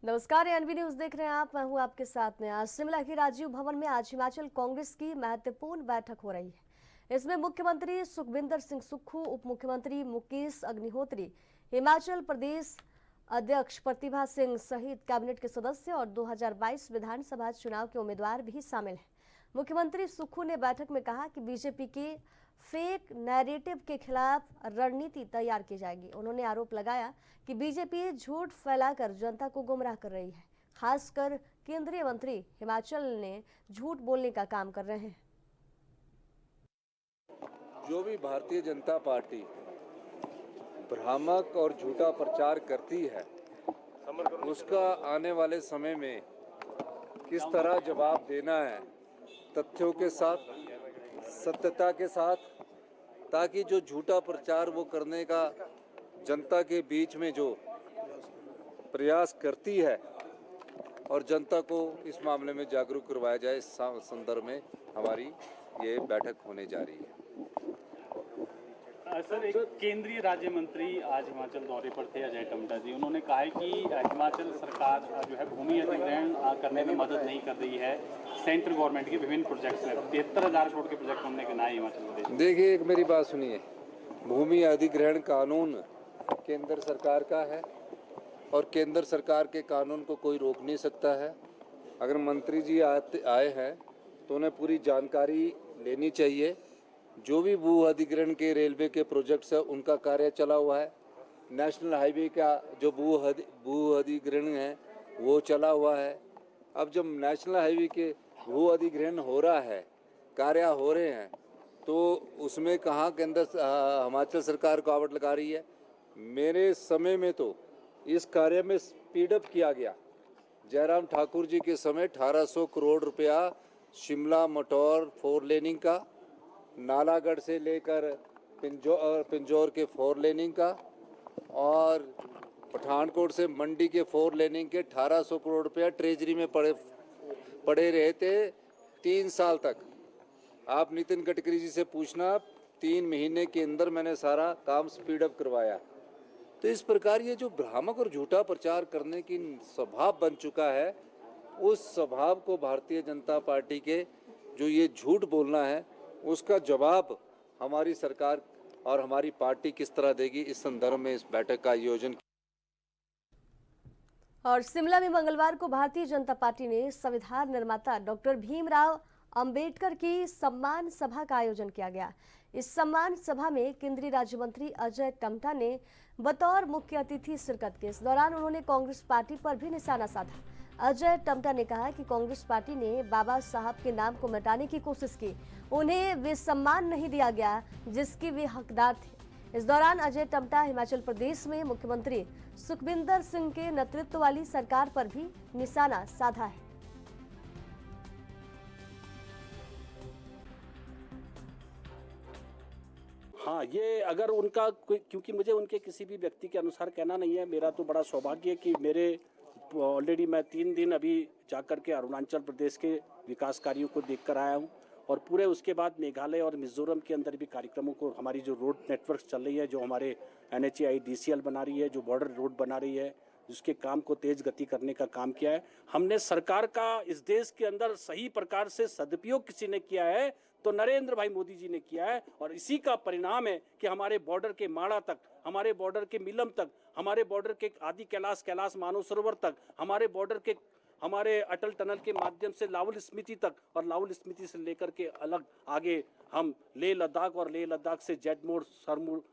नमस्कार, N V news देख रहे हैं आप। मैं हूं आपके साथ में। आज शिमला के राजीव भवन में आज हिमाचल कांग्रेस की महत्वपूर्ण बैठक हो रही है। इसमें मुख्यमंत्री सुखविंदर सिंह सुक्खू, उप मुख्यमंत्री मुकेश अग्निहोत्री, हिमाचल प्रदेश अध्यक्ष प्रतिभा सिंह सहित कैबिनेट के सदस्य और 2022 विधानसभा चुनाव के उम्मीदवार भी शामिल हैं। मुख्यमंत्री सुक्खू ने बैठक में कहा कि बीजेपी के फेक नैरेटिव के खिलाफ रणनीति तैयार की जाएगी। उन्होंने आरोप लगाया कि बीजेपी झूठ फैलाकर जनता को गुमराह कर रही है। खासकर केंद्रीय मंत्री हिमाचल ने झूठ बोलने का काम कर रहे हैं। जो भी भारतीय जनता पार्टी भ्रामक और झूठा प्रचार करती है, उसका आने वाले समय में किस तरह जवाब देना है, तथ्यों के साथ, सत्यता के साथ, ताकि जो झूठा प्रचार वो करने का जनता के बीच में जो प्रयास करती है और जनता को इस मामले में जागरूक करवाया जाए, इस संदर्भ में हमारी ये बैठक होने जा रही है। सर, एक केंद्रीय राज्य मंत्री आज हिमाचल दौरे पर थे, अजय टम्टा जी। उन्होंने कहा है कि हिमाचल सरकार जो है भूमि अधिग्रहण करने में मदद नहीं कर रही है। सेंट्रल गवर्नमेंट के विभिन्न प्रोजेक्ट्स में 73,000 करोड़ के प्रोजेक्ट हमने गिनाए हिमाचल प्रदेश। देखिए, एक मेरी बात सुनिए। भूमि अधिग्रहण कानून केंद्र सरकार का है और केंद्र सरकार के कानून को कोई रोक नहीं सकता है। अगर मंत्री जी आए हैं तो उन्हें पूरी जानकारी लेनी चाहिए। जो भी भू अधिग्रहण के रेलवे के प्रोजेक्ट्स है, उनका कार्य चला हुआ है। नेशनल हाईवे का जो भू अधिग्रहण है वो चला हुआ है। अब जब नेशनल हाईवे के भू अधिग्रहण हो रहा है, कार्य हो रहे हैं, तो उसमें कहाँ केंद्र हिमाचल सरकार रुकावट लगा रही है। मेरे समय में तो इस कार्य में स्पीड अप किया गया। जयराम ठाकुर जी के समय 1800 करोड़ रुपया शिमला मटौर 4 लेनिंग का, नालागढ़ से लेकर पिंजौर के 4 लेनिंग का और पठानकोट से मंडी के 4 लेनिंग के 1800 करोड़ रुपया ट्रेजरी में पड़े रहे थे 3 साल तक। आप नितिन गडकरी जी से पूछना, 3 महीने के अंदर मैंने सारा काम स्पीड अप करवाया। तो इस प्रकार ये जो भ्रामक और झूठा प्रचार करने की स्वभाव बन चुका है, उस स्वभाव को भारतीय जनता पार्टी के जो ये झूठ बोलना है, उसका जवाब हमारी सरकार और हमारी पार्टी किस तरह देगी, इस संदर्भ में इस बैठक का आयोजन। और शिमला में मंगलवार को भारतीय जनता पार्टी ने संविधान निर्माता डॉक्टर भीमराव अंबेडकर की सम्मान सभा का आयोजन किया गया। इस सम्मान सभा में केंद्रीय राज्य मंत्री अजय टम्टा ने बतौर मुख्य अतिथि शिरकत की। इस दौरान उन्होंने कांग्रेस पार्टी पर भी निशाना साधा। अजय टम्टा ने कहा कि कांग्रेस पार्टी ने बाबा साहब के नाम को मिटाने की कोशिश की। उन्हें वे सम्मान नहीं दिया गया जिसके वे हकदार थे। इस दौरान अजय टम्टा हिमाचल प्रदेश में मुख्यमंत्री सुखविंदर सिंह के नेतृत्व वाली सरकार पर भी निशाना साधा है। हाँ, ये अगर उनका क्योंकि मुझे उनके किसी भी व्यक्ति के अनुसार कहना नहीं है। मेरा तो बड़ा सौभाग्य है कि मेरे ऑलरेडी मैं 3 दिन अभी जाकर के अरुणाचल प्रदेश के विकास कार्यों को देख कर आया हूँ और पूरे उसके बाद मेघालय और मिजोरम के अंदर भी कार्यक्रमों को, हमारी जो रोड नेटवर्क चल रही है, जो हमारे NHAIDCL बना रही है, जो बॉर्डर रोड बना रही है, जिसके काम को तेज गति करने का काम किया है हमने। सरकार का इस देश के अंदर सही प्रकार से सदुपयोग किसी ने किया है तो नरेंद्र भाई मोदी जी ने किया है। और इसी का परिणाम है कि हमारे बॉर्डर के माड़ा तक, हमारे बॉर्डर के मिलम तक, हमारे बॉर्डर के आदि कैलाश मानसरोवर तक, हमारे बॉर्डर के हमारे अटल टनल के माध्यम से लाहौल स्पीति तक, और लाहौल स्पीति से लेकर के अलग आगे हम लेह लद्दाख और लेह लद्दाख से जेडमोर सरमोर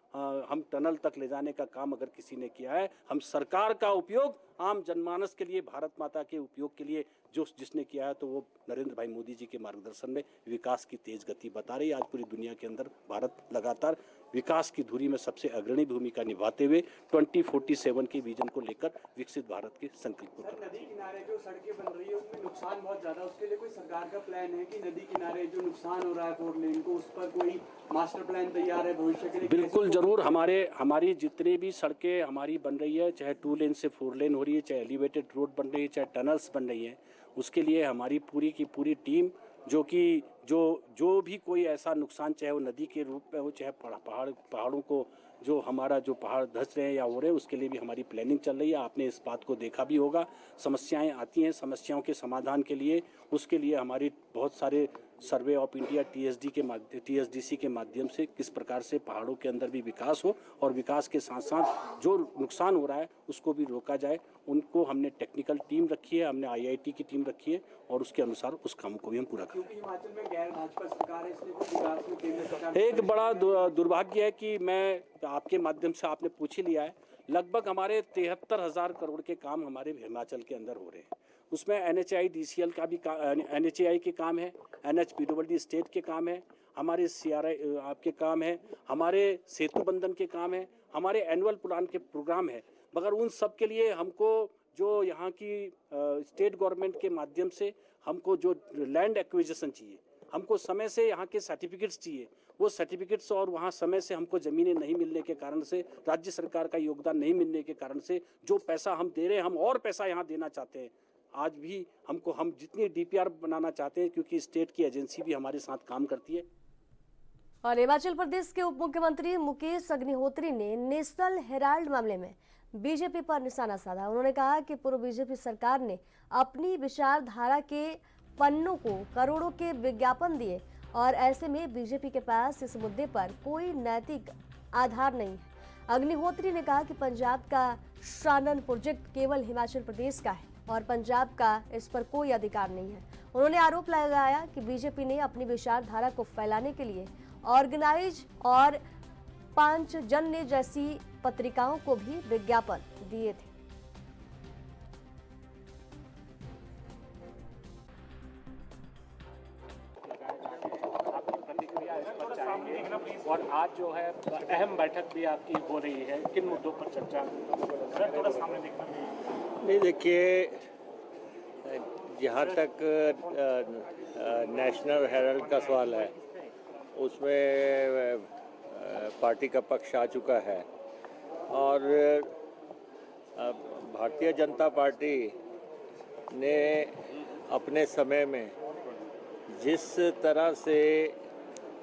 हम टनल तक ले जाने का काम अगर किसी ने किया है। हम सरकार का उपयोग आम जनमानस के लिए, भारत माता के उपयोग के लिए जिसने किया है, तो वो नरेंद्र भाई मोदी जी के मार्गदर्शन में विकास की तेज गति बता रही है। आज पूरी दुनिया के अंदर भारत लगातार विकास की धुरी में सबसे अग्रणी भूमिका निभाते हुए 2047 के विजन को लेकर विकसित भारत के संकल्प को कर। नदी किनारे जो सड़कें बन रही है उसमें नुकसान बहुत ज्यादा, उसके लिए कोई सरकार का प्लान है कि नदी किनारे जो नुकसान हो रहा है 4 लेन को, उस पर कोई मास्टर प्लान तैयार है भविष्य के लिए? बिल्कुल जरूर। हमारी जितनी भी सड़कें हमारी बन रही है, चाहे 2 लेन से 4 लेन हो रही है, चाहे एलिवेटेड रोड बन रही है, चाहे टनल्स बन रही है, उसके लिए हमारी पूरी की पूरी टीम जो भी कोई ऐसा नुकसान, चाहे वो नदी के रूप में हो, चाहे पहाड़ों को जो हमारा जो पहाड़ धंस रहे हैं या हो रहे हैं उसके लिए भी हमारी प्लानिंग चल रही है। आपने इस बात को देखा भी होगा, समस्याएं आती हैं, समस्याओं के समाधान के लिए उसके लिए हमारी बहुत सारे सर्वे ऑफ इंडिया TSDC के माध्यम से किस प्रकार से पहाड़ों के अंदर भी विकास हो और विकास के साथ साथ जो नुकसान हो रहा है उसको भी रोका जाए, उनको हमने टेक्निकल टीम रखी है, हमने IIT की टीम रखी है और उसके अनुसार उस काम को भी हम पूरा करें। क्योंकि हिमाचल में गैर भाजपा सरकार है, इसलिए कुछ विकास में केंद्र सरकार एक बड़ा दुर्भाग्य है कि मैं आपके माध्यम से आपने पूछ ही लिया है, लगभग हमारे 73,000 करोड़ के काम हमारे हिमाचल के अंदर हो रहे हैं। उसमें NHI-DCL का भी NHAI के काम है, NHPWD स्टेट के काम है, हमारे CRI आपके काम है, हमारे सेतु बंधन के काम है, हमारे एनुअल प्लान के प्रोग्राम है। मगर उन सब के लिए हमको जो यहाँ की स्टेट गवर्नमेंट के माध्यम से हमको जो लैंड एक्विजिशन चाहिए, हमको समय से यहाँ के सर्टिफिकेट्स चाहिए, वो सर्टिफिकेट्स और वहाँ समय से हमको ज़मीनें नहीं मिलने के कारण से, राज्य सरकार का योगदान नहीं मिलने के कारण से जो पैसा हम दे रहे हैं, हम और पैसा यहाँ देना चाहते हैं। आज भी हम जितनी DPR बनाना चाहते हैं, क्योंकि स्टेट की एजेंसी भी हमारे साथ काम करती है। और हिमाचल प्रदेश के उप मुख्यमंत्री मुकेश अग्निहोत्री ने नेशनल हेराल्ड मामले में बीजेपी पर निशाना साधा। उन्होंने कहा कि पूर्व बीजेपी सरकार ने अपनी विचारधारा के पन्नों को करोड़ों के विज्ञापन दिए और ऐसे में बीजेपी के पास इस मुद्दे पर कोई नैतिक आधार नहीं है। अग्निहोत्री ने कहा कि पंजाब का शानन प्रोजेक्ट केवल हिमाचल प्रदेश का है और पंजाब का इस पर कोई अधिकार नहीं है। उन्होंने आरोप लगाया कि बीजेपी ने अपनी विचारधारा को फैलाने के लिए ऑर्गेनाइज और पांचजन्य जैसी पत्रिकाओं को भी विज्ञापन दिए थे। और आज जो है अहम बैठक भी आपकी हो रही है, किन मुद्दों पर चर्चा? थोड़ा सामने देखना। नहीं, देखिए, जहाँ तक नेशनल हेराल्ड का सवाल है उसमें पार्टी का पक्ष आ चुका है और भारतीय जनता पार्टी ने अपने समय में जिस तरह से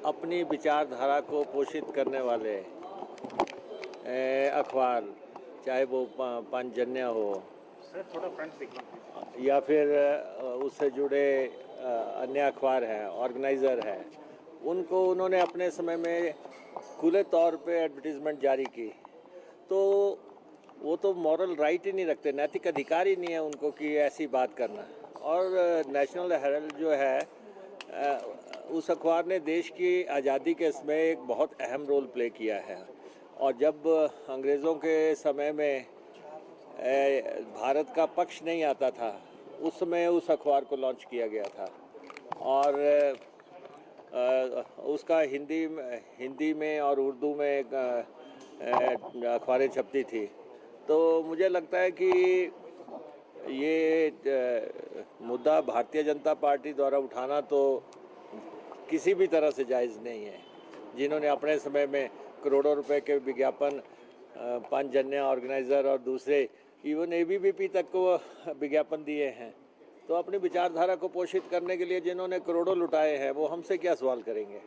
अपनी विचारधारा को पोषित करने वाले अखबार, चाहे वो पांचजन्य हो या फिर उससे जुड़े अन्य अखबार हैं, ऑर्गेनाइज़र हैं, उनको उन्होंने अपने समय में खुले तौर पे एडवर्टीज़मेंट जारी की, तो वो तो मॉरल राइट ही नहीं रखते, नैतिक अधिकार ही नहीं है उनको कि ऐसी बात करना। और नेशनल हेराल्ड जो है उस अखबार ने देश की आज़ादी के इसमें एक बहुत अहम रोल प्ले किया है। और जब अंग्रेज़ों के समय में भारत का पक्ष नहीं आता था, उस समय उस अखबार को लॉन्च किया गया था और उसका हिंदी में और उर्दू में अखबारें छपती थी। तो मुझे लगता है कि ये मुद्दा भारतीय जनता पार्टी द्वारा उठाना तो किसी भी तरह से जायज़ नहीं है। जिन्होंने अपने समय में करोड़ों रुपए के विज्ञापन पांचजन्य, ऑर्गेनाइज़र और दूसरे इवन ABVP तक को विज्ञापन दिए हैं, तो अपनी विचारधारा को पोषित करने के लिए जिन्होंने करोड़ों लुटाए हैं वो हमसे क्या सवाल करेंगे।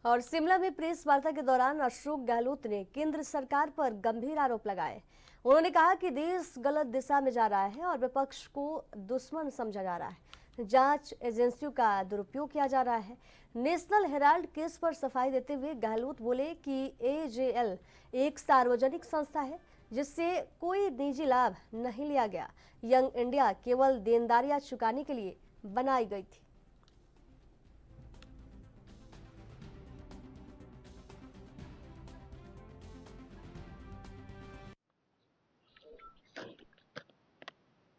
और शिमला में प्रेस वार्ता के दौरान अशोक गहलोत ने केंद्र सरकार पर गंभीर आरोप लगाए। उन्होंने कहा कि देश गलत दिशा में जा रहा है और विपक्ष को दुश्मन समझा जा रहा है, जांच एजेंसियों का दुरुपयोग किया जा रहा है। नेशनल हेराल्ड केस पर सफाई देते हुए गहलोत बोले कि AJL एक सार्वजनिक संस्था है जिससे कोई निजी लाभ नहीं लिया गया। यंग इंडिया केवल देनदारियां चुकाने के लिए बनाई गई थी।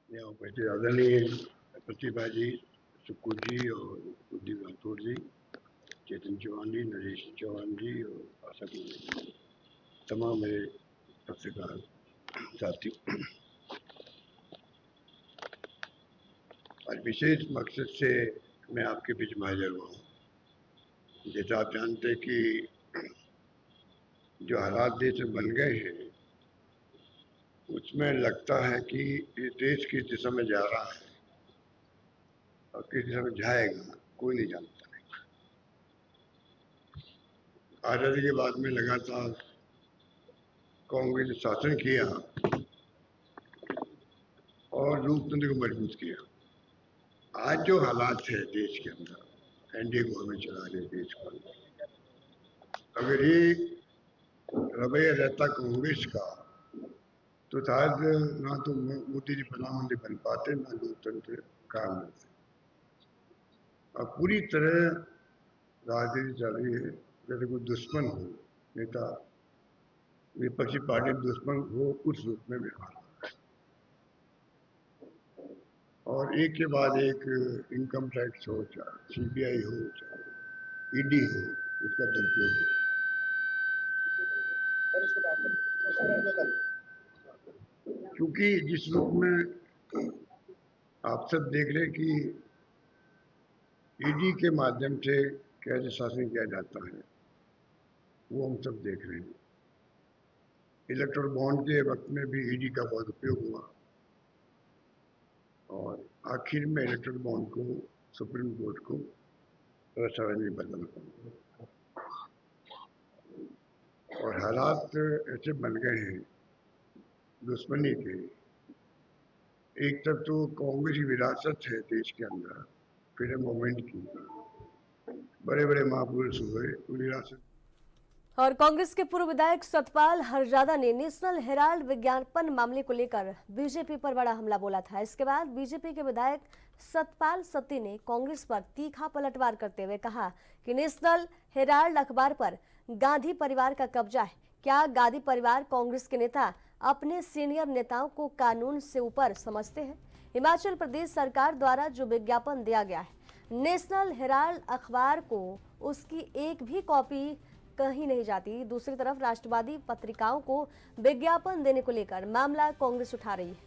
यहाँ उपस्थित आदरणीय प्रतिभा जी, सुक्कू जी और कुलदीप राठौर जी, चेतन चौहान जी, नरेश चौहान जी और आशा जी, तमाम मेरे पत्रकार साथी, आज विशेष मकसद से मैं आपके बीच में हाजिर हुआ हूँ। जैसा आप जानते हैं कि जो हालात देश में बन गए हैं उसमें लगता है कि ये देश किस दिशा में जा रहा है और किस दिशा में जाएगा कोई नहीं जानता। आज़ादी के बाद में लगातार कांग्रेस ने शासन किया और लोकतंत्र को मजबूत किया। आज जो हालात है देश के अंदर, एनडीए गवर्नमेंट चला रही है देश को, अगर ये रवैया रहता कांग्रेस का तो शायद ना तो मोदी जी प्रधानमंत्री बन पाते, ना लोकतंत्र कायम रहते। अब पूरी तरह राजनीति चल रही है जैसे कोई दुश्मन हो, नेता विपक्षी पार्टी दुश्मन हो उस रूप में व्यवहार हो रहा है। और एक के बाद एक इनकम टैक्स हो, चाहे सीबीआई हो, चाहे ईडी हो, उसका दुरुपयोग हो। क्योंकि जिस रूप में आप सब देख रहे हैं कि ईडी के माध्यम से कैसे शासन किया जाता है, वो हम सब देख रहे हैं। इलेक्टोरल बॉन्ड के वक्त में भी ईडी का बहुत उपयोग हुआ और आखिर में इलेक्टोरल बॉन्ड को सुप्रीम कोर्ट को राजनीति बदलना पड़ा और हालात ऐसे बन गए हैं दुश्मनी के। एक तरफ तो कांग्रेस की विरासत है देश के अंदर, फ्रीडम मूवमेंट की, बड़े बड़े महापुरुष हुए विरासत। और कांग्रेस के पूर्व विधायक सतपाल हरजादा ने नेशनल हेराल्ड विज्ञापन मामले को लेकर बीजेपी पर बड़ा हमला बोला था। इसके बाद बीजेपी के विधायक सतपाल सत्ती ने कांग्रेस पर तीखा पलटवार करते हुए कहा कि नेशनल हेराल्ड अखबार पर गांधी परिवार का कब्जा है। क्या गांधी परिवार कांग्रेस के नेता अपने सीनियर नेताओं को कानून से ऊपर समझते हैं? हिमाचल प्रदेश सरकार द्वारा जो विज्ञापन दिया गया है नेशनल हेराल्ड अखबार को, उसकी एक भी कॉपी कहीं नहीं जाती। दूसरी तरफ राष्ट्रवादी पत्रिकाओं को विज्ञापन देने को लेकर मामला कांग्रेस उठा रही है।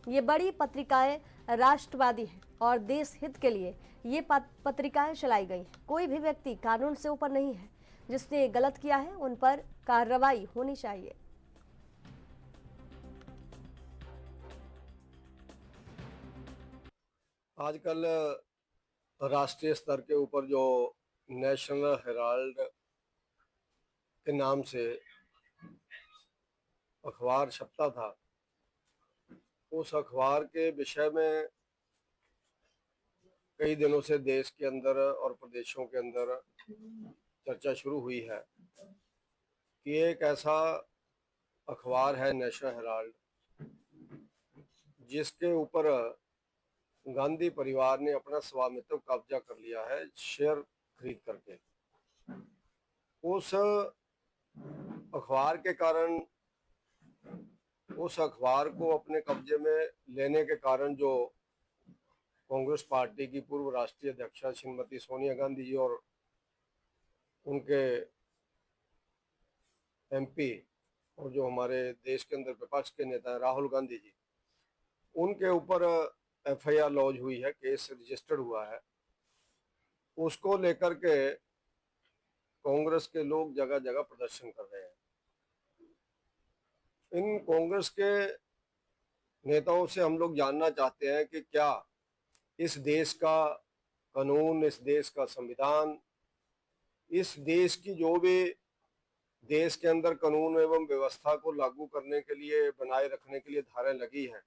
ये बड़ी पत्रिकाएं राष्ट्रवादी हैं और देश हित के लिए ये पत्रिकाएं चलाई गई हैं। कोई भी व्यक्ति कानून से ऊपर नहीं है। जिसने गलत किया है उन पर कार्रवाई होनी चाहिए। आजकल राष्ट्रीय स्तर के ऊपर जो नेशनल हेराल्ड के नाम से अखबार छपता था, उस अखबार के विषय में कई दिनों से देश के अंदर और प्रदेशों के अंदर चर्चा शुरू हुई है कि एक ऐसा अखबार है नेशनल हेराल्ड जिसके ऊपर गांधी परिवार ने अपना स्वामित्व कब्जा कर लिया है शेयर खरीद करके। उस अखबार के कारण, उस अखबार को अपने कब्जे में लेने के कारण जो कांग्रेस पार्टी की पूर्व राष्ट्रीय अध्यक्षा श्रीमती सोनिया गांधी जी और उनके एमपी और जो हमारे देश के अंदर विपक्ष के नेता हैं राहुल गांधी जी, उनके ऊपर एफआईआर लॉन्च हुई है, केस रजिस्टर्ड हुआ है। उसको लेकर के कांग्रेस के लोग जगह जगह प्रदर्शन कर रहे हैं। इन कांग्रेस के नेताओं से हम लोग जानना चाहते हैं कि क्या इस देश का कानून, इस देश का संविधान, इस देश की जो भी देश के अंदर कानून एवं व्यवस्था को लागू करने के लिए, बनाए रखने के लिए धाराएं लगी हैं,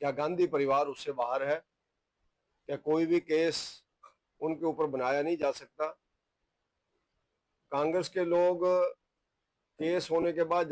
क्या गांधी परिवार उससे बाहर है? क्या कोई भी केस उनके ऊपर बनाया नहीं जा सकता? कांग्रेस के लोग केस होने के बाद